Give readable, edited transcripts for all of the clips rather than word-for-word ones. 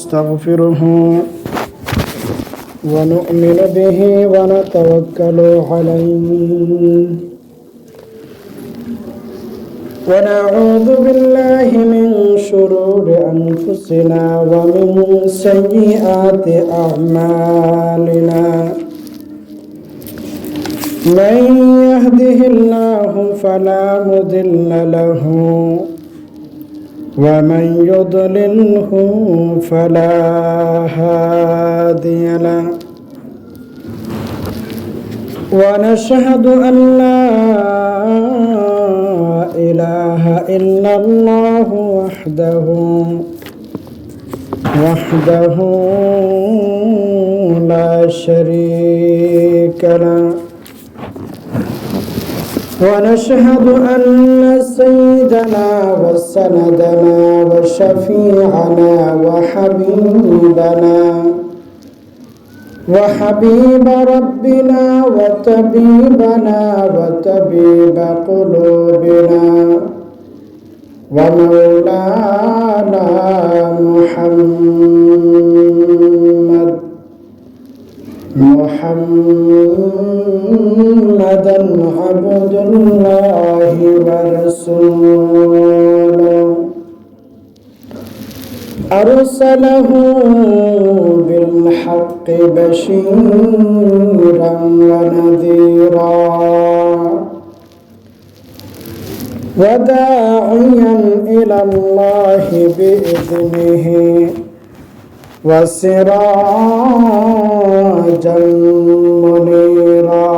ونستغفره ونؤمن به ونتوكل عليه ونعوذ بالله من شرور أنفسنا ومن سيئات أعمالنا من يهده الله فلا مضل له ومن يضلله فلا هادي له ونشهد أن لا إله إلا الله وحده لا شريك له ونشهد أن سيدنا وسندنا وشفيعنا وحبيب ربنا وطبيبنا وطبيب قلوبنا ومولانا محمدا عبد الله ورسوله أرسله بالحق بشيرا ونذيرا وداعيا إلى الله بإذنه وسراجا منيرا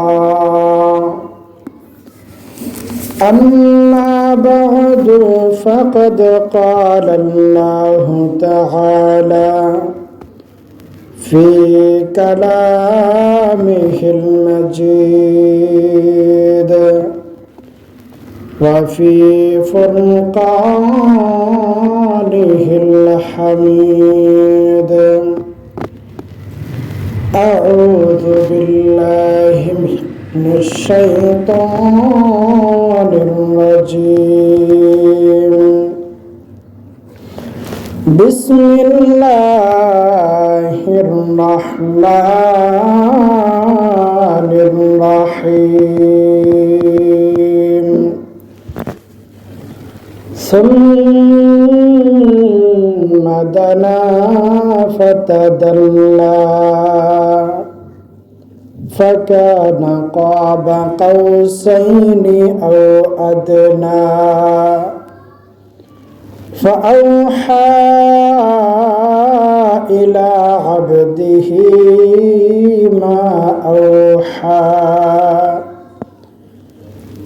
أما بعد فقد قال الله تعالى في كلامه المجيد وفي فرقانه الحميد أعوذ بالله من الشيطان الرجيم بسم الله الرحمن الرحيم ثم دنا فتدلى فكان قاب قوسين أو أدنى فأوحى إلى عبده ما أوحى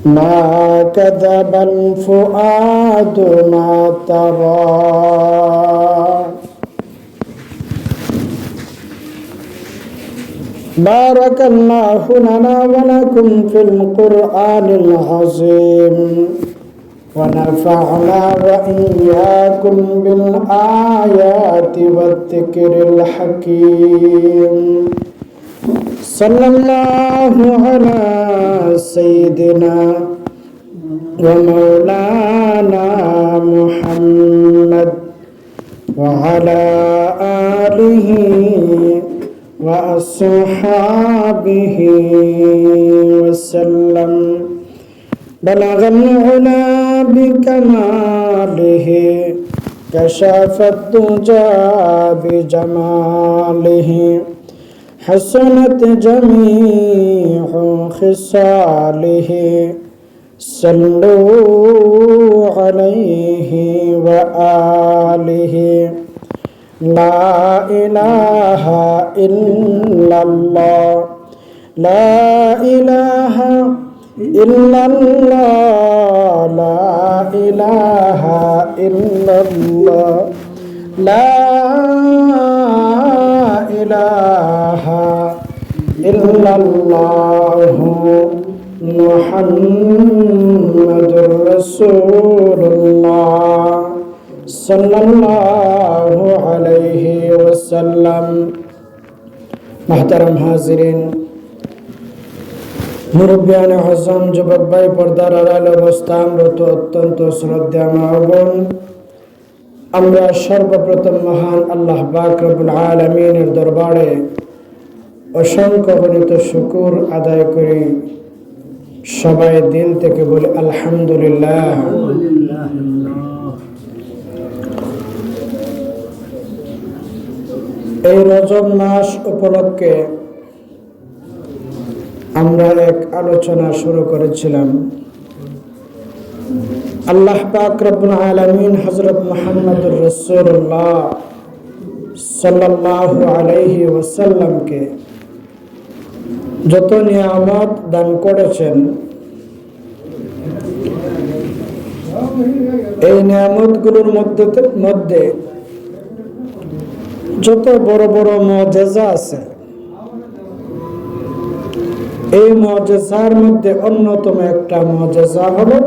ما كذب الفؤاد ما ترى بارك الله لنا ولكم في القرآن العظيم ونفعنا وإياكم بالآيات والذكر الحكيم صلى الله على سيدنا ومولانا محمد وعلى آله وأصحابه وسلم بلغ العلا بكماله كشف الدجى بجماله حسنت جميع خصاله صلوا عليه وآله لا إله إلا الله لا إله إلا الله لا إله إلا الله لا إله إلا الله محمد رسول الله صلى الله عليه وسلم محترم حاضرین মুরব্বিয়ানে হজম যুবক ভাই পর্দার আড়ালে অবস্থানরত অত্যন্ত শ্রদ্ধেয় মা বোন আমরা সর্বপ্রথম মহান আল্লাহ পাক রব্বুল আলামিনের দরবারে অসংখ্য গণিত শুকর আদায় করি। সবাই দিল থেকে বলি আলহামদুলিল্লাহ। এই রজব মাস উপলক্ষে আমরা এক আলোচনা শুরু করেছিলাম। আল্লাহ পাক রব্বুল আলামিন হযরত মুহাম্মদুর রাসূলুল্লাহ সাল্লাল্লাহু আলাইহি ওয়াসাল্লামকে যত নিয়ামত দান করেছেন, এই নিয়ামতগুলোর মধ্যে যত বড় বড় মুআজিজা আছে, এই মুআজিজার মধ্যে অন্যতম একটা মুআজিজা হলো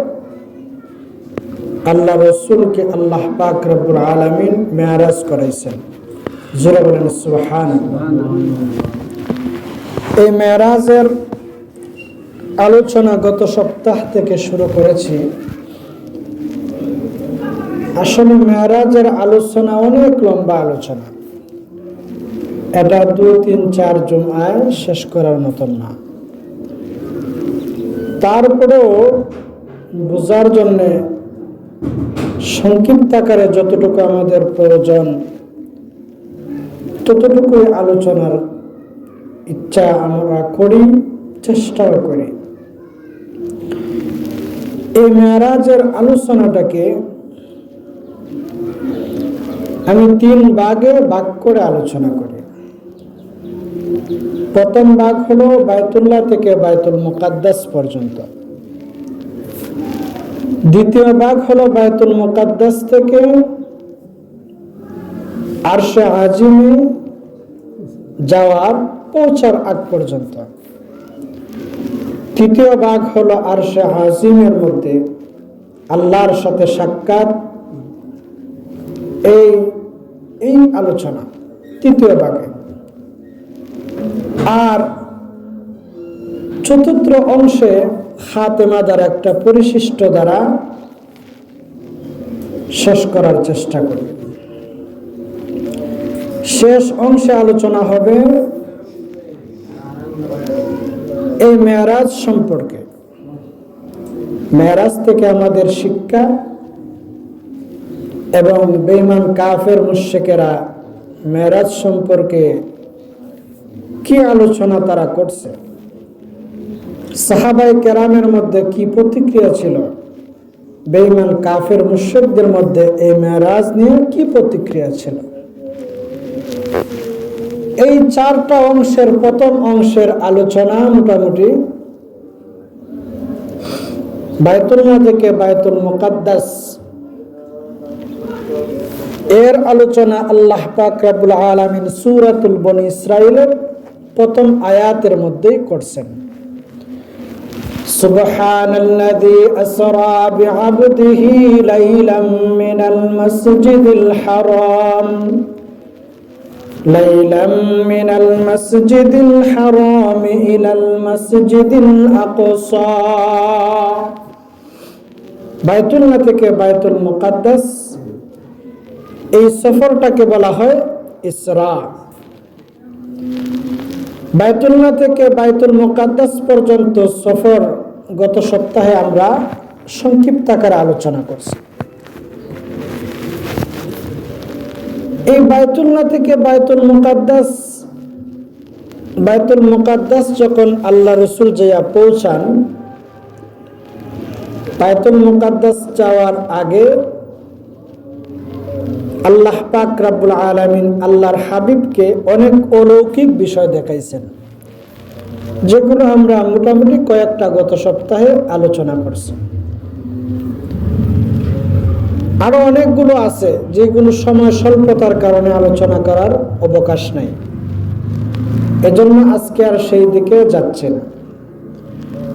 আল্লাহ রাসূলকে আল্লাহ পাক রব্বুল আলামিন মেরাজ করাইছেন। জোরে বলেন সুবহানাল্লাহ। এই মেরাজের আলোচনা গত সপ্তাহ থেকে শুরু করেছি। আসলে মেরাজের আলোচনা অনেক লম্বা আলোচনা, এটা 2-3-4 জুমআয় শেষ করার মতন না। তারপরেও বোঝার জন্য সংক্ষিপ্ত আকারে যতটুকু আমাদের প্রয়োজন ততটুকু আলোচনার ইচ্ছা আমরা করি, চেষ্টাও করি। এই মেরাজের আলোচনাটাকে আমি 3 ভাগে ভাগ করে আলোচনা করি। প্রথম ভাগ হলো বাইতুল্লাহ থেকে বাইতুল মুকাদ্দাস পর্যন্ত। দ্বিতীয় ভাগ হলো বাইতুল মুকাদ্দাস থেকে আরশে আজিমে যাওয়ার পৌঁছার আগ পর্যন্ত। তৃতীয় ভাগ হলো আরশে আজিমের মধ্যে আল্লাহর সাথে সাক্ষাৎ, এই আলোচনা তৃতীয় ভাগে। আর চতুর্থ অংশে খাতেমা দ্বারা একটা পরিশিষ্ট দ্বারা শেষ করার চেষ্টা করি। শেষ অংশে আলোচনা হবে এই মেরাজ সম্পর্কে, মেরাজ থেকে আমাদের শিক্ষা এবং বেঈমান কাফের মুশরিকেরা মেরাজ সম্পর্কে কি আলোচনা তারা করছে, সাহাবায়ে কেরামের মধ্যে কি প্রতিক্রিয়া ছিল, বেঈমান কাফের মুশরিকদের মধ্যে এই মেরাজ নিয়ে কি প্রতিক্রিয়া ছিল। এই 4টা অংশের প্রথম অংশের আলোচনা মোটামুটি বাইতুল্লাহ থেকে বাইতুল মুকাদ্দাস এর আলোচনা আল্লাহ পাক রব্বুল আলামিন সূরাতুল বনী ইসরাঈলের প্রথম আয়াতের মধ্যেই করছেন। সুবহানাল্লাযী আসরা বিআবদিহি লাইলাম মিনাল মাসজিদিল হারাম ইলাল মাসজিদিল আকসা। বাইতুল্লাহ থেকে বাইতুল মুকাদ্দাস এই সফরটাকে বলা হয় ইসরা। বাইতুল্লাহ থেকে বাইতুল মুকাদ্দাস পর্যন্ত সফর গত সপ্তাহে আমরা সংক্ষিপ্ত আকারে আলোচনা করছি। এই বাইতুল্লাহ থেকে বাইতুল মুকাদ্দাস যখন আল্লাহ রাসূল যাইয়া পৌঁছান, বাইতুল মুকাদ্দাস যাওয়ার আগে আল্লাহ পাক রব্বুল আলামিন আল্লাহর হাবিবকে অনেক অলৌকিক বিষয় দেখাইছেন, যেগুলো আমরা মোটামুটি কয়েকটা গত সপ্তাহে আলোচনা করছি। আরো অনেকগুলো আছে যেগুলো সময় স্বল্পতার কারণে আলোচনা করার অবকাশ নাই, এজন্য আজকে আর সেই দিকে যাচ্ছে না।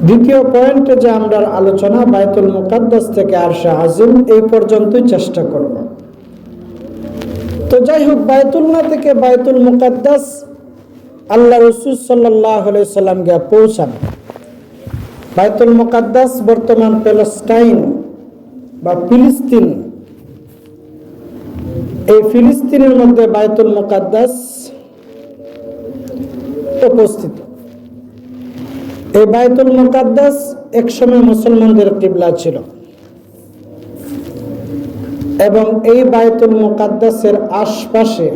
দ্বিতীয় পয়েন্টে যে আমরা আলোচনা বাইতুল মুকাদ্দাস থেকে আরশে আজিম এই পর্যন্তই চেষ্টা করব। তো যাই হোক, বাইতুল্লাহ থেকে বাইতুল মুকাদ্দাস আল্লাহ রাসূল সাল্লাল্লাহু আলাইহি সাল্লাম গিয়ে পৌঁছান। বাইতুল মুকাদ্দাস বর্তমান প্যালেস্টাইন বা ফিলিস্তিন এই ফিলিস্তিনের মধ্যে বায়তুল মুকাদ্দাস উপস্থিত। এই বায়তুল মুকাদ্দাস একসময় মুসলমানদের কিবলা ছিল এবং এই বায়তুল মুকাদ্দাসের আশপাশে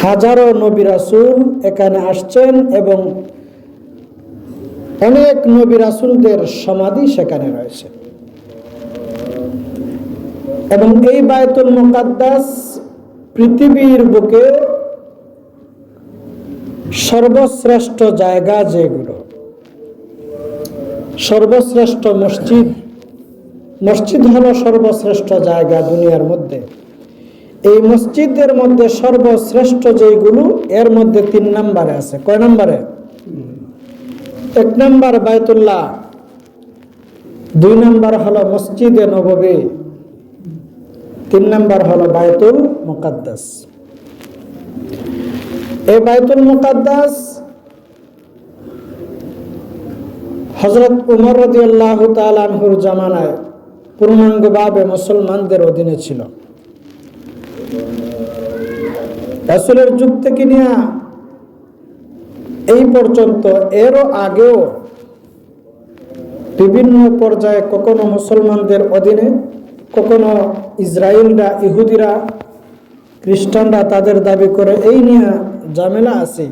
হাজারো নবী রাসূল এখানে আসছেন এবং অনেক নবী রাসূলদের সমাধি সেখানে রয়েছে। এবং এই বায়তুল মুকাদ্দাস পৃথিবীর বুকে সর্বশ্রেষ্ঠ জায়গা, যেগুলো সর্বশ্রেষ্ঠ মসজিদ হলো সর্বশ্রেষ্ঠ জায়গা দুনিয়ার মধ্যে। এই মসজিদের মধ্যে সর্বশ্রেষ্ঠ যেগুলো, এর মধ্যে 3 নম্বরে আছে। কয় নম্বরে? 1 নম্বর বায়তুল্লাহ, 2 নম্বর হলো মসজিদে নববী, 3 নম্বর হলো বায়তুল মুকাদ্দাস। এই বায়তুল মুকাদ্দাস হযরত উমর রাদিয়াল্লাহু তাআলা আনহুর জামানায় পূর্ণাঙ্গভাবে মুসলমানদের অধীনে ছিল। রাসূলের যুগ থেকে নিয়ে এই পর্যন্ত, এরও আগেও বিভিন্ন পর্যায়ে কখনো মুসলমানদের অধীনে, কখনো ইসরায়েলরা, ইহুদিরা, খ্রিস্টানরা তাদের দাবি করে, এই নিয়ে ঝামেলা আছে।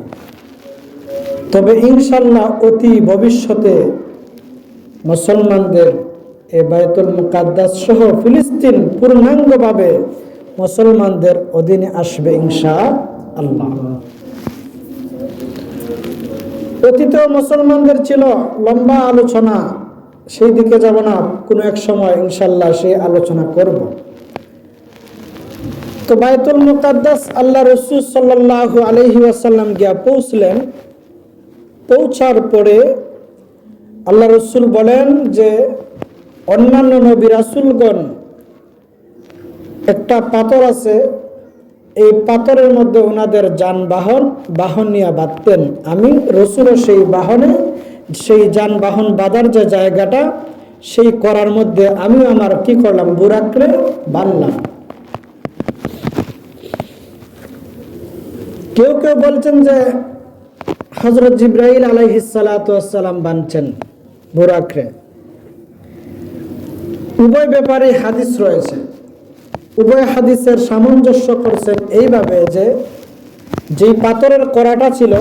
তবে ইনশাল্লাহ অতি ভবিষ্যতে মুসলমানদের এই বায়তুল মুকাদ্দাস সহ ফিলিস্তিন পূর্ণাঙ্গভাবে মুসলমানদের অধীনে আসবে ইনশাআল্লাহ। অতীত মুসলমানদের ছিল লম্বা আলোচনা, সেই দিকে যাব না, কোনো এক সময় ইনশাল্লাহ সেই আলোচনা করব। তো বায়তুল মুকাদ্দাস আল্লাহ রাসূল সাল্লাল্লাহু আলাইহি ওয়াসাল্লাম গিয়া পৌঁছলেন। পৌঁছার পরে আল্লাহ রাসূল বলেন যে অন্যান্য নবী রাসূলগণ একটা পাথর আছে, এই পাথরের মধ্যে ওনাদের বাহন নিয়ে বাঁধতেন। আমি রাসূলও সেই যানবাহন বাঁধার যে জায়গাটা, সেই করার মধ্যে আমি আমার কি করলাম, বুরাকরে বাঁধলাম। কেউ কেউ বলছেন যে হযরত জিবরাইল আলাইহিস সালাতু ওয়াস সালাম বানছেন বুরাকরে। উভয় ব্যাপারে হাদিস রয়েছে। উভয় হাদিসের সামঞ্জস্য করছেন এইভাবে যে যেই পাথরের করাটা ছিল,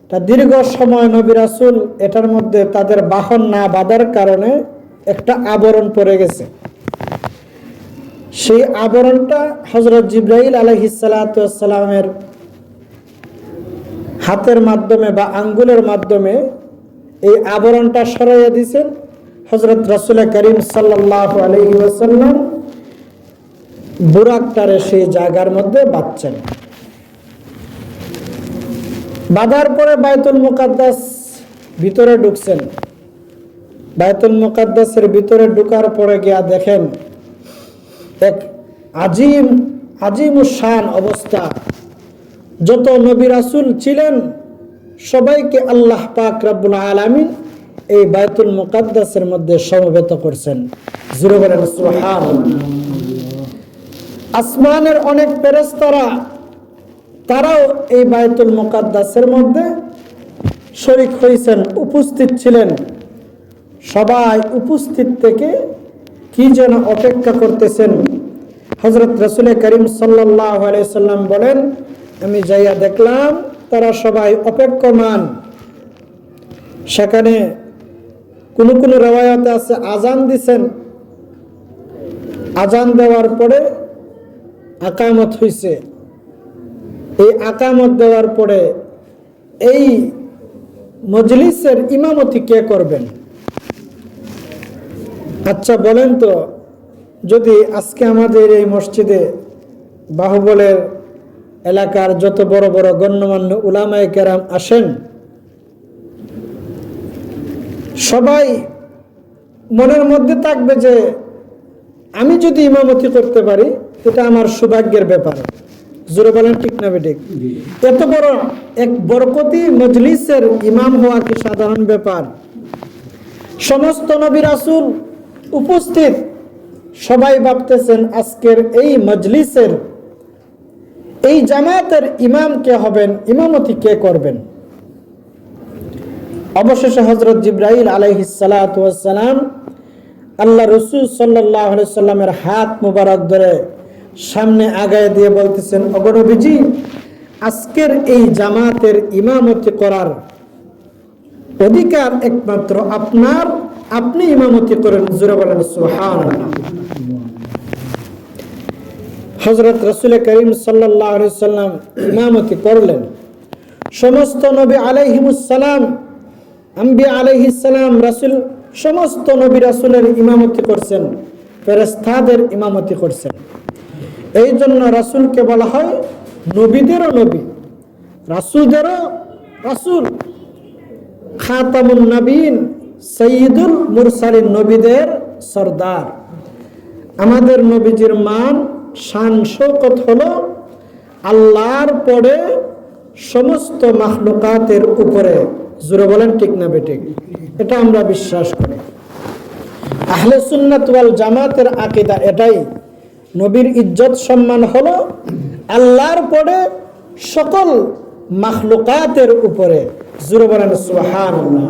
তা দীর্ঘ সময় নবী রাসূল এটার মধ্যে তাদের বাহন না বাঁধার কারণে একটা আবরণ পড়ে গেছে। সেই আবরণটা হযরত জিবরাইল আলাইহিস সালাতু ওয়াস সালামের হাতের মাধ্যমে বা আঙ্গুলের মাধ্যমে এই আবরণটা সরাইয়া দিয়েছেন। হযরত রাসূল করিম সাল্লাল্লাহু আলাইহি ওয়াসাল্লাম বুরাকটারে সেই জায়গার মধ্যে বাঁধছেন। বাঁধার পরে বায়তুল মুকাদ্দাস ভিতরে ঢুকছেন। বায়তুল মুকাদ্দাসের ভিতরে ঢুকার পরে গিয়া দেখেন এক আজিমুশ-শান অবস্থা। যত নবী রাসূল ছিলেন সবাইকে আল্লাহ পাক রব্বুল আলামিন এই বায়তুল মুকাদ্দাসের মধ্যে সমবেত করছেন। জোরে বলেন সুবহানাল্লাহ। আসমানের অনেক ফেরেশতারা তারাও এই বায়তুল মুকাদ্দাসের মধ্যে শরীক হয়েছেন, উপস্থিত ছিলেন। সবাই উপস্থিত থেকে কি যেন অপেক্ষা করতেছেন। হযরত রাসূল করিম সাল্লাল্লাহু আলাইহি সাল্লাম বলেন, আমি যাইয়া দেখলাম তারা সবাই অপেক্ষমান। সেখানে কোন কোন রওয়ায়াতে আছে আজান দিছেন। আজান দেওয়ার পরে আকামত হইছে। এই আকামত দেওয়ার পরে এই মজলিসের ইমামতি কে করবেন? আচ্ছা বলেন তো, যদি আজকে আমাদের এই মসজিদে বাহুবলের এলাকার যত বড় বড় গণ্যমান্য উলামায়ে কেরাম আসেন, সবাই মনের মধ্যে থাকবে যে আমি যদি ইমামতি করতে পারি এটা আমার সৌভাগ্যের ব্যাপার। জোরে বলেন ঠিক না বেঠিক? এত বড় এক বরকতি মজলিসের ইমাম হওয়া কি সাধারণ ব্যাপার? সমস্ত নবী রাসূল উপস্থিত, সবাই ভাবতেছেন আজকের এই মজলিসের এই জামাতের ইমাম কে হবেন, ইমামতি কে করবেন। অবশেষে হযরত জিবরাইল আলাইহিস সালাতু ওয়াস সালাম আল্লাহ রাসূল সাল্লাল্লাহু আলাইহি সাল্লামের হাত মুবারক ধরে সামনে আগায় দিয়ে বলতেছেন, ওগো নবীজি, আজকের এই জামাতের ইমামতি করার অধিকার একমাত্র আপনার, আপনি ইমামতি করেন। জোরে বলেন সুবহানাল্লাহ। হযরত রাসূল করিম সাল্লাল্লাহু আলাইহি সাল্লাম ইমামতি করলেন। সমস্ত নবী আলাইহিমুস সালাম, আম্বিয়া আলাইহিস সালাম, রাসূল, সমস্ত নবী রাসূলের ইমামতি করছেন, ফেরেশতাদের ইমামতি করছেন। এই জন্য রাসূলকে বলা হয় নবীদেরও নবী, রাসূলদেরও রাসূল, খাতামুন নবীন, সাইয়্যিদুল মুরসালিন, নবীদের সরদার। আমাদের নবীজির মান, শান, শৌকত হলো আল্লাহর পরে সমস্ত মাখলুকাতের উপরে। জোরে বলেন ঠিক না বেঠিক? এটা আমরা বিশ্বাস করি। আহলে সুন্নাত ওয়াল জামাতের আকীদা এটাই, নবীর ইজ্জত সম্মান হলো আল্লাহর পরে সকল মাখলুকাতের উপরে। জোরে বলেন সুবহানাল্লাহ।